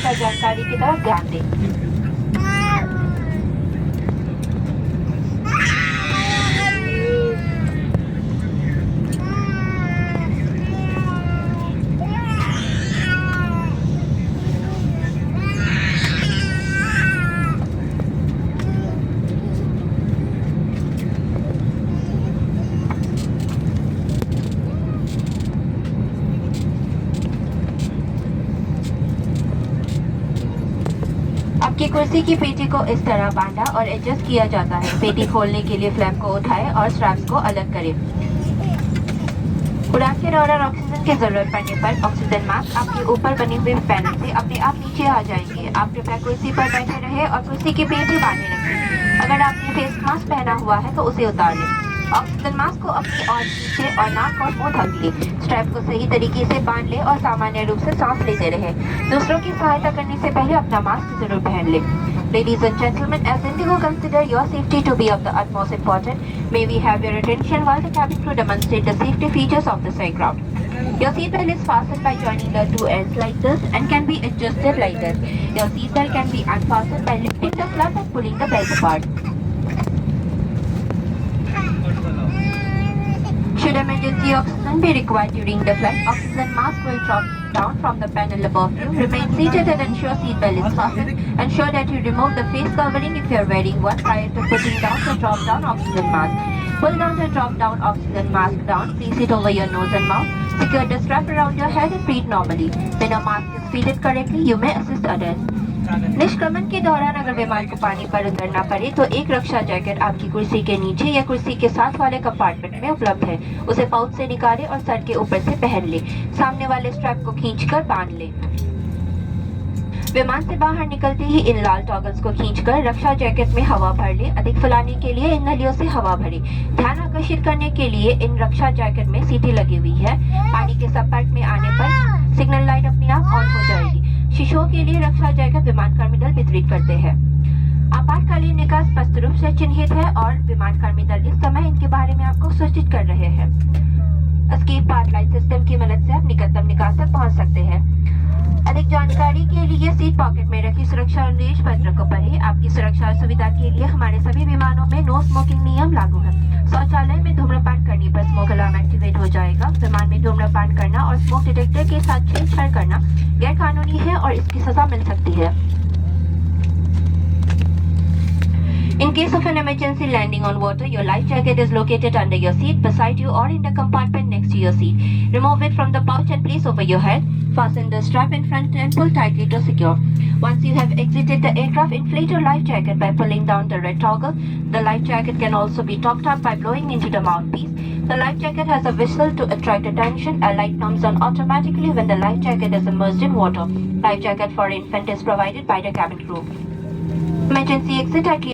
सुरक्षा जानकारी की तरफ ध्यान दें। आपकी कुर्सी की पेटी को इस तरह बांधा और एडजस्ट किया जाता है। पेटी खोलने के लिए फ्लैप को उठाएं और स्ट्रैप्स को अलग करें। उड़ान के दौरान ऑक्सीजन की जरूरत पड़ने पर ऑक्सीजन मास्क आपके ऊपर बने हुए पैनल से अपने आप नीचे आ जाएंगे। आप कृपया कुर्सी पर बैठे रहे और कुर्सी की पेटी बांधे रखें। अगर आपने फेस मास्क पहना हुआ है तो उसे उतार लें। ऑक्सीजन मास्क को अपनी और नीचे और नाक और मुंह ढक लें। स्ट्रैप को सही तरीके से बांध लें और सामान्य रूप से सांस लेते रहें। दूसरों की सहायता करने से पहले अपना मास्क जरूर पहन लें। Ladies and gentlemen, as Indigo consider your safety to be of the utmost importance, may we have your attention while the cabin crew demonstrate the safety features of this aircraft. Your seatbelt is fastened by joining the two ends like this and can be adjusted like this. Your seatbelt can be unfastened by lifting the flap and pulling the belt apart. Should emergency oxygen be required during the flight, oxygen mask will drop down from the panel above you. Remain seated and ensure seatbelt is fastened. Ensure that you remove the face covering if you are wearing one prior to putting down the drop-down oxygen mask. Pull down the drop-down oxygen mask down. Place it over your nose and mouth. Secure the strap around your head and breathe normally. When a mask is fitted correctly, you may assist others. निष्क्रमण के दौरान अगर विमान को पानी पर उतरना पड़े तो एक रक्षा जैकेट आपकी कुर्सी के नीचे या कुर्सी के साथ वाले कंपार्टमेंट में उपलब्ध है। उसे पाउच से निकालें और सर के ऊपर से पहन लें। सामने वाले स्ट्रैप को खींचकर बांध लें। विमान से बाहर निकलते ही इन लाल टॉगल्स को खींचकर रक्षा जैकेट में हवा भर लें। अधिक फुलाने के लिए इन नलियों से हवा भरें। ध्यान आकर्षित करने के लिए इन रक्षा जैकेट में सीटी लगी हुई है। पानी के संपर्क में आने पर सिग्नल लाइट अपने आप ऑन हो जाएगी। शिशुओं के लिए रक्षा जैकेट विमान कर्मी दल वितरित करते हैं। आपातकालीन निकास स्पष्ट रूप से चिन्हित है और विमान कर्मी दल इस समय इनके बारे में आपको सूचित कर रहे हैं। एस्केप पाथ लाइट सिस्टम की मदद से आप निकटतम निकास तक पहुंच सकते हैं। अधिक जानकारी के लिए सीट पॉकेट में रखी सुरक्षा निर्देश पत्र को पढ़ें। आपकी सुरक्षा और सुविधा के लिए हमारे सभी विमानों में नो स्मोकिंग नियम लागू है। शौचालय में धूम्रपान करने पर स्मोक अलार्म एक्टिवेट हो जाएगा। विमान में धूम्रपान करना और स्मोक डिटेक्टर के साथ छेड़छाड़ करना गैर कानूनी है और इसकी सजा मिल सकती है। In case of an emergency landing on water, your life jacket is located under your seat, beside you, or in the compartment next to your seat. Remove it from the pouch and place over your head. Fasten the strap in front and pull tightly to secure. Once you have exited the aircraft, inflate your life jacket by pulling down the red toggle. The life jacket can also be topped up by blowing into the mouthpiece. The life jacket has a whistle to attract attention. A light comes on automatically when the life jacket is immersed in water. Life jacket for infant is provided by the cabin crew. Emergency exit at